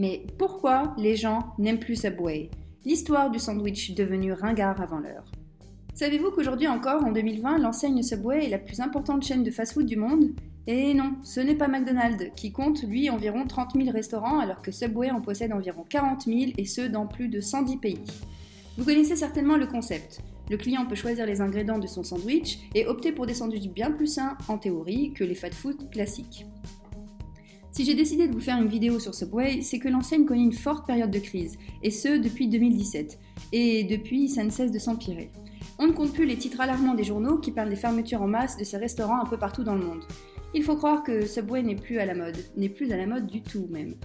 Mais pourquoi les gens n'aiment plus Subway? L'histoire du sandwich devenu ringard avant l'heure. Savez-vous qu'aujourd'hui encore, en 2020, l'enseigne Subway est la plus importante chaîne de fast-food du monde? Et non, ce n'est pas McDonald's, qui compte, lui, environ 30 000 restaurants, alors que Subway en possède environ 40 000, et ce, dans plus de 110 pays. Vous connaissez certainement le concept. Le client peut choisir les ingrédients de son sandwich et opter pour des sandwichs bien plus sains, en théorie, que les fast-food classiques. Si j'ai décidé de vous faire une vidéo sur Subway, c'est que l'enseigne connaît une forte période de crise, et ce, depuis 2017. Et depuis, ça ne cesse de s'empirer. On ne compte plus les titres alarmants des journaux qui parlent des fermetures en masse de ces restaurants un peu partout dans le monde. Il faut croire que Subway n'est plus à la mode du tout même.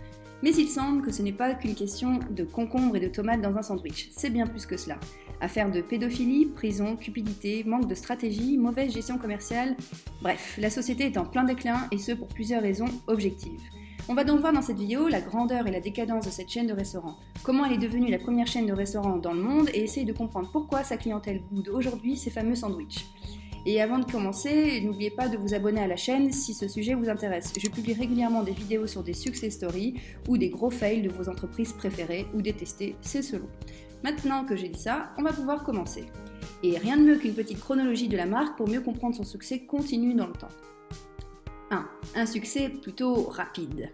Mais il semble que ce n'est pas qu'une question de concombres et de tomates dans un sandwich, c'est bien plus que cela. Affaire de pédophilie, prison, cupidité, manque de stratégie, mauvaise gestion commerciale, bref, la société est en plein déclin et ce pour plusieurs raisons objectives. On va donc voir dans cette vidéo la grandeur et la décadence de cette chaîne de restaurants, comment elle est devenue la première chaîne de restaurants dans le monde et essayer de comprendre pourquoi sa clientèle boude aujourd'hui ces fameux sandwichs. Et avant de commencer, n'oubliez pas de vous abonner à la chaîne si ce sujet vous intéresse. Je publie régulièrement des vidéos sur des success stories ou des gros fails de vos entreprises préférées ou détestées, c'est selon. Maintenant que j'ai dit ça, on va pouvoir commencer. Et rien de mieux qu'une petite chronologie de la marque pour mieux comprendre son succès continu dans le temps. 1. Un succès plutôt rapide.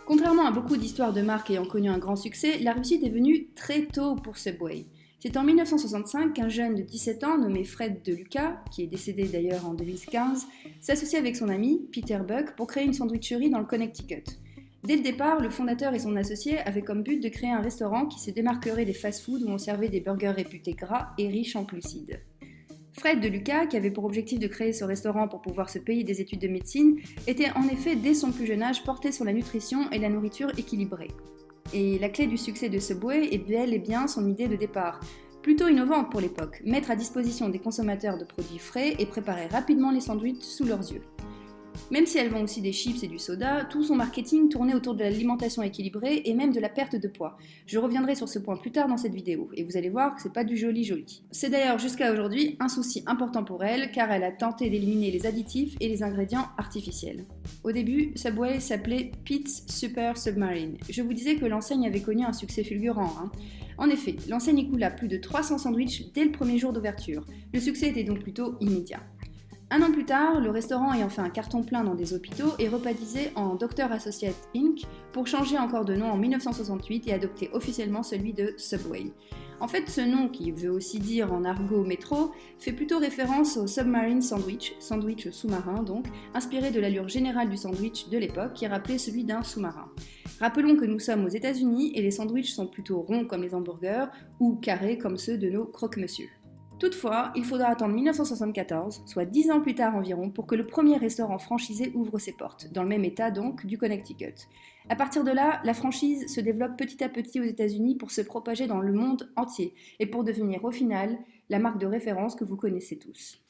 Contrairement à beaucoup d'histoires de marques ayant connu un grand succès, la réussite est venue très tôt pour Subway. C'est en 1965 qu'un jeune de 17 ans nommé Fred DeLuca, qui est décédé d'ailleurs en 2015, s'associe avec son ami Peter Buck pour créer une sandwicherie dans le Connecticut. Dès le départ, le fondateur et son associé avaient comme but de créer un restaurant qui se démarquerait des fast-foods où on servait des burgers réputés gras et riches en glucides. Fred DeLuca, qui avait pour objectif de créer ce restaurant pour pouvoir se payer des études de médecine, était en effet dès son plus jeune âge porté sur la nutrition et la nourriture équilibrée. Et la clé du succès de Subway est bel et bien son idée de départ. Plutôt innovante pour l'époque, mettre à disposition des consommateurs de produits frais et préparer rapidement les sandwichs sous leurs yeux. Même si elle vend aussi des chips et du soda, tout son marketing tournait autour de l'alimentation équilibrée et même de la perte de poids. Je reviendrai sur ce point plus tard dans cette vidéo, et vous allez voir que c'est pas du joli. C'est d'ailleurs jusqu'à aujourd'hui un souci important pour elle, car elle a tenté d'éliminer les additifs et les ingrédients artificiels. Au début, Subway s'appelait Pete's Super Submarine. Je vous disais que l'enseigne avait connu un succès fulgurant. En effet, l'enseigne écoula plus de 300 sandwichs dès le premier jour d'ouverture. Le succès était donc plutôt immédiat. Un an plus tard, le restaurant ayant fait un carton plein dans des hôpitaux est rebaptisé en Dr. Associates Inc. pour changer encore de nom en 1968 et adopter officiellement celui de Subway. En fait, ce nom, qui veut aussi dire en argot métro, fait plutôt référence au submarine sandwich sous-marin donc, inspiré de l'allure générale du sandwich de l'époque qui rappelait celui d'un sous-marin. Rappelons que nous sommes aux États-Unis et les sandwichs sont plutôt ronds comme les hamburgers ou carrés comme ceux de nos croque-monsieur. Toutefois, il faudra attendre 1974, soit 10 ans plus tard environ, pour que le premier restaurant franchisé ouvre ses portes, dans le même état donc du Connecticut. À partir de là, la franchise se développe petit à petit aux États-Unis pour se propager dans le monde entier et pour devenir au final la marque de référence que vous connaissez tous.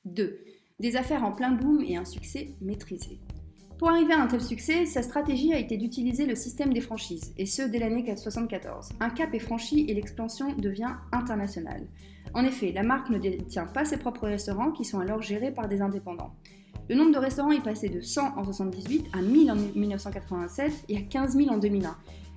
2. Des affaires en plein boom et un succès maîtrisé. Pour arriver à un tel succès, sa stratégie a été d'utiliser le système des franchises, et ce dès l'année 1974. Un cap est franchi et l'expansion devient internationale. En effet, la marque ne détient pas ses propres restaurants qui sont alors gérés par des indépendants. Le nombre de restaurants est passé de 100 en 1978 à 1000 en 1987 et à 15 000 en 2001.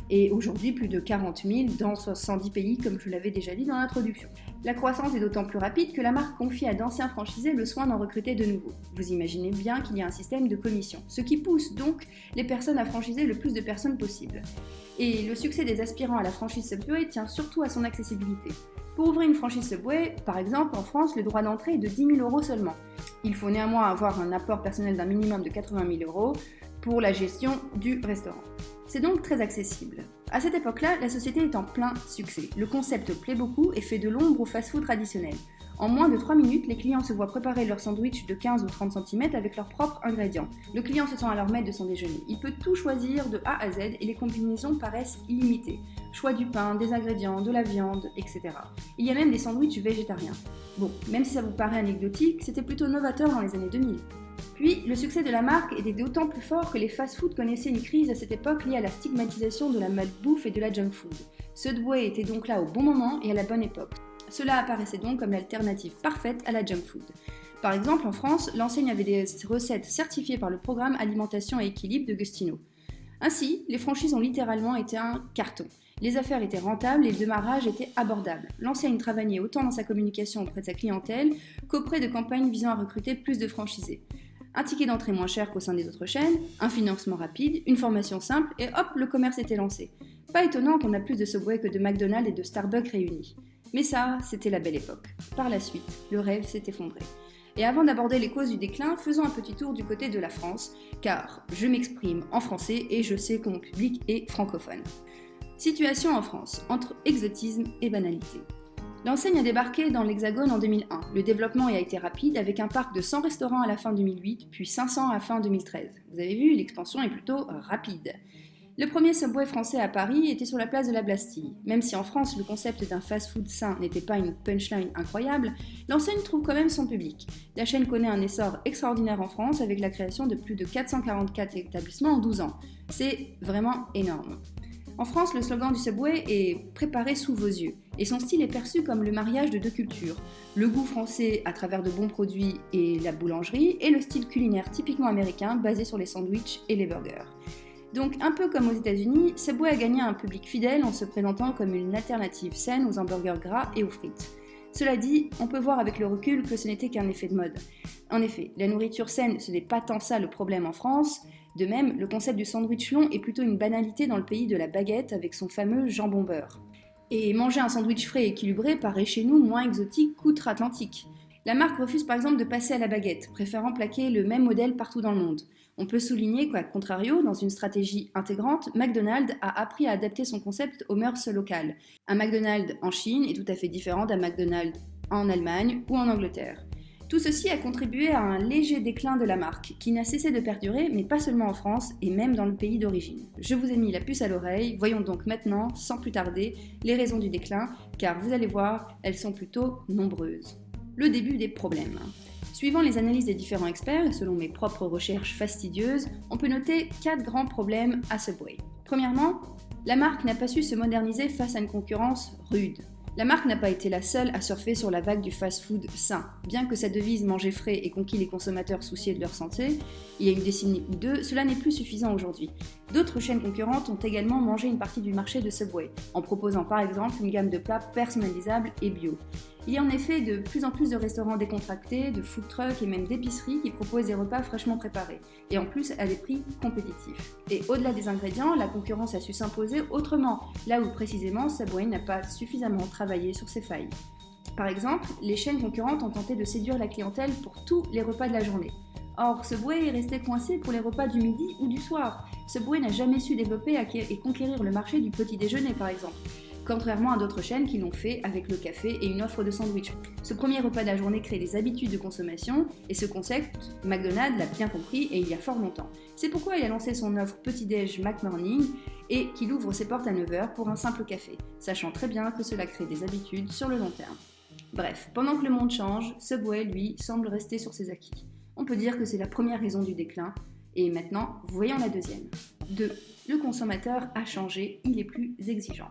Et aujourd'hui plus de 40 000 dans 70 pays comme je l'avais déjà dit dans l'introduction. La croissance est d'autant plus rapide que la marque confie à d'anciens franchisés le soin d'en recruter de nouveaux. Vous imaginez bien qu'il y a un système de commission, ce qui pousse donc les personnes à franchiser le plus de personnes possible. Et le succès des aspirants à la franchise Subway tient surtout à son accessibilité. Pour ouvrir une franchise Subway, par exemple, en France, le droit d'entrée est de 10 000 € seulement. Il faut néanmoins avoir un apport personnel d'un minimum de 80 000 € pour la gestion du restaurant. C'est donc très accessible. À cette époque-là, la société est en plein succès. Le concept plaît beaucoup et fait de l'ombre au fast-food traditionnel. En moins de 3 minutes, les clients se voient préparer leur sandwich de 15 ou 30 cm avec leurs propres ingrédients. Le client se sent alors maître de son déjeuner. Il peut tout choisir de A à Z et les combinaisons paraissent illimitées. Choix du pain, des ingrédients, de la viande, etc. Il y a même des sandwichs végétariens. Bon, même si ça vous paraît anecdotique, c'était plutôt novateur dans les années 2000. Puis, le succès de la marque était d'autant plus fort que les fast-foods connaissaient une crise à cette époque liée à la stigmatisation de la malbouffe et de la junk food. Subway était donc là au bon moment et à la bonne époque. Cela apparaissait donc comme l'alternative parfaite à la junk food. Par exemple, en France, l'enseigne avait des recettes certifiées par le programme Alimentation et Équilibre de Gustino. Ainsi, les franchises ont littéralement été un carton. Les affaires étaient rentables et le démarrage était abordable. L'enseigne travaillait autant dans sa communication auprès de sa clientèle qu'auprès de campagnes visant à recruter plus de franchisés. Un ticket d'entrée moins cher qu'au sein des autres chaînes, un financement rapide, une formation simple et hop, le commerce était lancé. Pas étonnant qu'on a plus de Subway que de McDonald's et de Starbucks réunis. Mais ça, c'était la belle époque. Par la suite, le rêve s'est effondré. Et avant d'aborder les causes du déclin, faisons un petit tour du côté de la France, car je m'exprime en français et je sais que mon public est francophone. Situation en France, entre exotisme et banalité. L'enseigne a débarqué dans l'Hexagone en 2001. Le développement y a été rapide avec un parc de 100 restaurants à la fin 2008, puis 500 à fin 2013. Vous avez vu, l'expansion est plutôt rapide. Le premier Subway français à Paris était sur la place de la Bastille. Même si en France le concept d'un fast-food sain n'était pas une punchline incroyable, l'enseigne trouve quand même son public. La chaîne connaît un essor extraordinaire en France avec la création de plus de 444 établissements en 12 ans. C'est vraiment énorme. En France, le slogan du Subway est « préparé sous vos yeux » et son style est perçu comme le mariage de deux cultures, le goût français à travers de bons produits et la boulangerie, et le style culinaire typiquement américain basé sur les sandwichs et les burgers. Donc un peu comme aux États-Unis, Subway a gagné un public fidèle en se présentant comme une alternative saine aux hamburgers gras et aux frites. Cela dit, on peut voir avec le recul que ce n'était qu'un effet de mode. En effet, la nourriture saine, ce n'est pas tant ça le problème en France. De même, le concept du sandwich long est plutôt une banalité dans le pays de la baguette avec son fameux jambon beurre. Et manger un sandwich frais et équilibré paraît chez nous moins exotique qu'outre-Atlantique. La marque refuse par exemple de passer à la baguette, préférant plaquer le même modèle partout dans le monde. On peut souligner qu'à contrario, dans une stratégie intégrante, McDonald's a appris à adapter son concept aux mœurs locales. Un McDonald's en Chine est tout à fait différent d'un McDonald's en Allemagne ou en Angleterre. Tout ceci a contribué à un léger déclin de la marque, qui n'a cessé de perdurer, mais pas seulement en France, et même dans le pays d'origine. Je vous ai mis la puce à l'oreille, voyons donc maintenant, sans plus tarder, les raisons du déclin, car vous allez voir, elles sont plutôt nombreuses. Le début des problèmes. Suivant les analyses des différents experts, et selon mes propres recherches fastidieuses, on peut noter 4 grands problèmes à Subway. Premièrement, la marque n'a pas su se moderniser face à une concurrence rude. La marque n'a pas été la seule à surfer sur la vague du fast-food sain. Bien que sa devise manger frais ait conquis les consommateurs soucieux de leur santé, il y a une décennie ou deux, cela n'est plus suffisant aujourd'hui. D'autres chaînes concurrentes ont également mangé une partie du marché de Subway, en proposant par exemple une gamme de plats personnalisables et bio. Il y a en effet de plus en plus de restaurants décontractés, de food trucks et même d'épiceries qui proposent des repas fraîchement préparés, et en plus à des prix compétitifs. Et au-delà des ingrédients, la concurrence a su s'imposer autrement, là où précisément Subway n'a pas suffisamment travaillé sur ses failles. Par exemple, les chaînes concurrentes ont tenté de séduire la clientèle pour tous les repas de la journée. Or, Subway est resté coincé pour les repas du midi ou du soir. Subway n'a jamais su développer et conquérir le marché du petit déjeuner par exemple, contrairement à d'autres chaînes qui l'ont fait avec le café et une offre de sandwich. Ce premier repas de la journée crée des habitudes de consommation et ce concept, McDonald's l'a bien compris et il y a fort longtemps. C'est pourquoi il a lancé son offre Petit-Déj McMorning et qu'il ouvre ses portes à 9h pour un simple café, sachant très bien que cela crée des habitudes sur le long terme. Bref, pendant que le monde change, Subway, lui, semble rester sur ses acquis. On peut dire que c'est la première raison du déclin. Et maintenant, voyons la deuxième. 2. Le consommateur a changé, il est plus exigeant.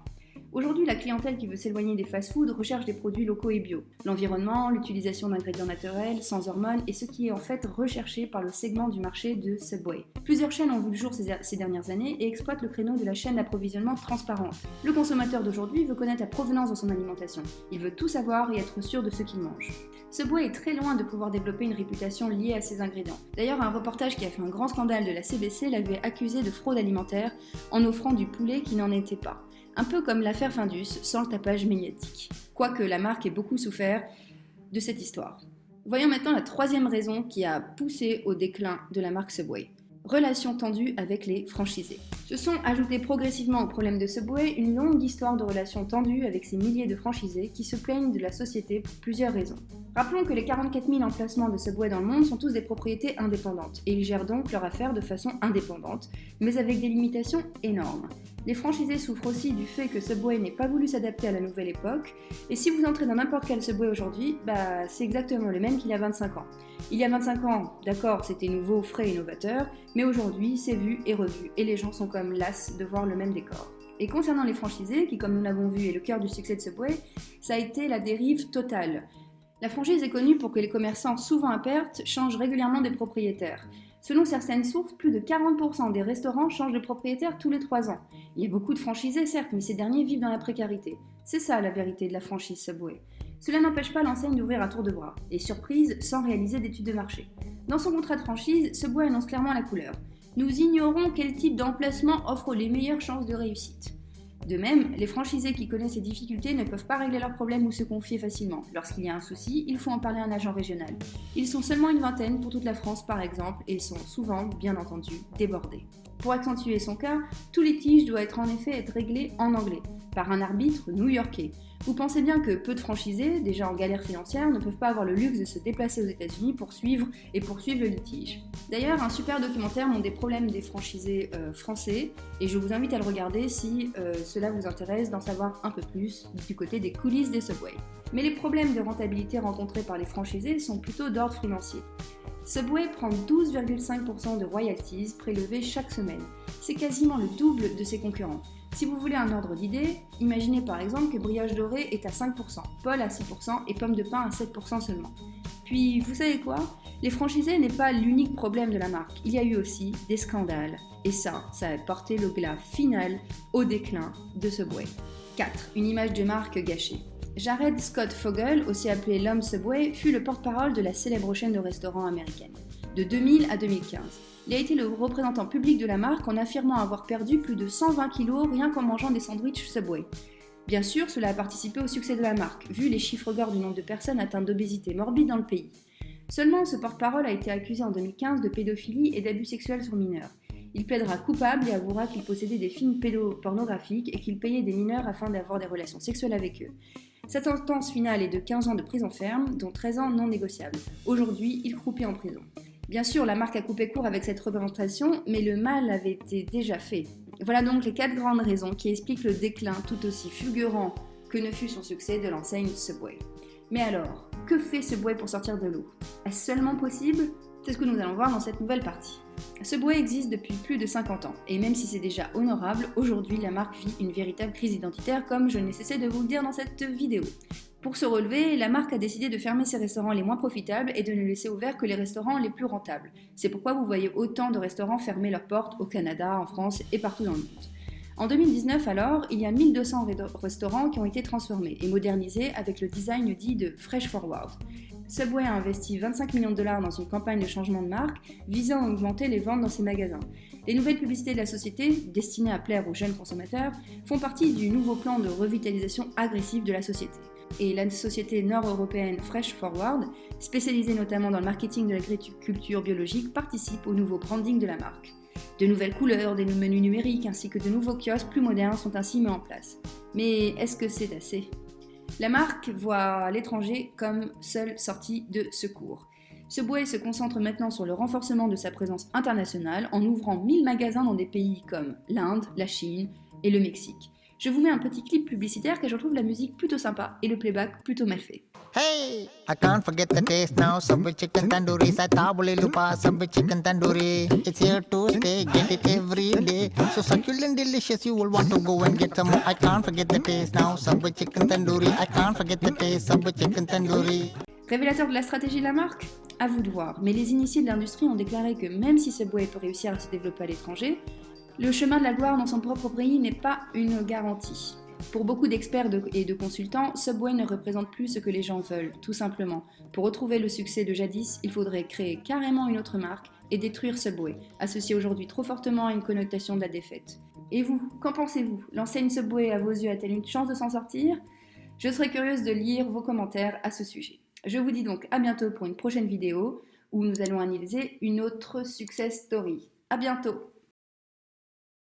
Aujourd'hui, la clientèle qui veut s'éloigner des fast-foods recherche des produits locaux et bio. L'environnement, l'utilisation d'ingrédients naturels, sans hormones, est ce qui est en fait recherché par le segment du marché de Subway. Plusieurs chaînes ont vu le jour ces dernières années et exploitent le créneau de la chaîne d'approvisionnement transparente. Le consommateur d'aujourd'hui veut connaître la provenance de son alimentation. Il veut tout savoir et être sûr de ce qu'il mange. Subway est très loin de pouvoir développer une réputation liée à ses ingrédients. D'ailleurs, un reportage qui a fait un grand scandale de la CBC l'avait accusé de fraude alimentaire en offrant du poulet qui n'en était pas. Un peu comme l'affaire Findus, sans le tapage médiatique. Quoique la marque ait beaucoup souffert de cette histoire. Voyons maintenant la troisième raison qui a poussé au déclin de la marque Subway. Relations tendues avec les franchisés. Se sont ajoutées progressivement au problème de Subway une longue histoire de relations tendues avec ces milliers de franchisés qui se plaignent de la société pour plusieurs raisons. Rappelons que les 44 000 emplacements de Subway dans le monde sont tous des propriétés indépendantes et ils gèrent donc leur affaire de façon indépendante, mais avec des limitations énormes. Les franchisés souffrent aussi du fait que Subway n'ait pas voulu s'adapter à la nouvelle époque, et si vous entrez dans n'importe quel Subway aujourd'hui, c'est exactement le même qu'il y a 25 ans. Il y a 25 ans, d'accord, c'était nouveau, frais et novateur, mais aujourd'hui, c'est vu et revu, et les gens sont comme las de voir le même décor. Et concernant les franchisés, qui comme nous l'avons vu est le cœur du succès de Subway, ça a été la dérive totale. La franchise est connue pour que les commerçants, souvent à perte, changent régulièrement des propriétaires. Selon certaines sources, plus de 40% des restaurants changent de propriétaire tous les 3 ans. Il y a beaucoup de franchisés, certes, mais ces derniers vivent dans la précarité. C'est ça la vérité de la franchise Subway. Cela n'empêche pas l'enseigne d'ouvrir à tour de bras, et surprise, sans réaliser d'études de marché. Dans son contrat de franchise, Subway annonce clairement la couleur. Nous ignorons quel type d'emplacement offre les meilleures chances de réussite. De même, les franchisés qui connaissent ces difficultés ne peuvent pas régler leurs problèmes ou se confier facilement. Lorsqu'il y a un souci, il faut en parler à un agent régional. Ils sont seulement une vingtaine pour toute la France par exemple et sont souvent, bien entendu, débordés. Pour accentuer son cas, tout litige doit en effet être réglé en anglais, par un arbitre new-yorkais. Vous pensez bien que peu de franchisés, déjà en galère financière, ne peuvent pas avoir le luxe de se déplacer aux États-Unis pour suivre le litige. D'ailleurs, un super documentaire montre des problèmes des franchisés français, et je vous invite à le regarder si cela vous intéresse d'en savoir un peu plus du côté des coulisses des Subway. Mais les problèmes de rentabilité rencontrés par les franchisés sont plutôt d'ordre financier. Subway prend 12,5% de royalties prélevées chaque semaine. C'est quasiment le double de ses concurrents. Si vous voulez un ordre d'idée, imaginez par exemple que Brioche Dorée est à 5%, Paul à 6% et Pomme de Pain à 7% seulement. Puis, vous savez quoi ? Les franchisés n'est pas l'unique problème de la marque. Il y a eu aussi des scandales. Et ça a porté le glas final au déclin de Subway. 4. Une image de marque gâchée. Jared Scott Fogel, aussi appelé l'homme Subway, fut le porte-parole de la célèbre chaîne de restaurants américaine, de 2000 à 2015. Il a été le représentant public de la marque en affirmant avoir perdu plus de 120 kilos rien qu'en mangeant des sandwichs Subway. Bien sûr, cela a participé au succès de la marque, vu les chiffres gore du nombre de personnes atteintes d'obésité morbide dans le pays. Seulement, ce porte-parole a été accusé en 2015 de pédophilie et d'abus sexuels sur mineurs. Il plaidera coupable et avouera qu'il possédait des films pédopornographiques et qu'il payait des mineurs afin d'avoir des relations sexuelles avec eux. Sa sentence finale est de 15 ans de prison ferme, dont 13 ans non négociables. Aujourd'hui, il croupit en prison. Bien sûr, la marque a coupé court avec cette représentation, mais le mal avait été déjà fait. Voilà donc les 4 grandes raisons qui expliquent le déclin tout aussi fulgurant que ne fut son succès de l'enseigne Subway. Mais alors, que fait Subway pour sortir de l'eau ? Est-ce seulement possible ? C'est ce que nous allons voir dans cette nouvelle partie. Subway existe depuis plus de 50 ans, et même si c'est déjà honorable, aujourd'hui la marque vit une véritable crise identitaire comme je n'ai cessé de vous le dire dans cette vidéo. Pour se relever, la marque a décidé de fermer ses restaurants les moins profitables et de ne laisser ouverts que les restaurants les plus rentables. C'est pourquoi vous voyez autant de restaurants fermer leurs portes au Canada, en France et partout dans le monde. En 2019 alors, il y a 1200 restaurants qui ont été transformés et modernisés avec le design dit de Fresh Forward. Subway a investi 25 millions de dollars dans une campagne de changement de marque visant à augmenter les ventes dans ses magasins. Les nouvelles publicités de la société, destinées à plaire aux jeunes consommateurs, font partie du nouveau plan de revitalisation agressive de la société. Et la société nord-européenne Fresh Forward, spécialisée notamment dans le marketing de l'agriculture biologique, participe au nouveau branding de la marque. De nouvelles couleurs, des menus numériques ainsi que de nouveaux kiosques plus modernes sont ainsi mis en place. Mais est-ce que c'est assez ? La marque voit l'étranger comme seule sortie de secours. Subway se concentre maintenant sur le renforcement de sa présence internationale en ouvrant 1000 magasins dans des pays comme l'Inde, la Chine et le Mexique. Je vous mets un petit clip publicitaire car je trouve la musique plutôt sympa et le playback plutôt mal fait. Hey, I can't forget the taste now. Subway chicken tandoori, sa tabule lupa. Subway chicken tandoori, it's here to stay. Get it every day. So succulent, delicious, you will want to go and get some. I can't forget the taste now. Subway chicken tandoori, I can't forget the taste. Subway chicken tandoori. Révélateur de la stratégie de la marque ? À vous de voir. Mais les initiés de l'industrie ont déclaré que même si Subway peut réussir à se développer à l'étranger, le chemin de la gloire dans son propre pays n'est pas une garantie. Pour beaucoup d'experts et de consultants, Subway ne représente plus ce que les gens veulent, tout simplement. Pour retrouver le succès de jadis, il faudrait créer carrément une autre marque et détruire Subway, associé aujourd'hui trop fortement à une connotation de la défaite. Et vous, qu'en pensez-vous ? L'enseigne Subway, à vos yeux, a-t-elle une chance de s'en sortir ? Je serais curieuse de lire vos commentaires à ce sujet. Je vous dis donc à bientôt pour une prochaine vidéo où nous allons analyser une autre success story. À bientôt!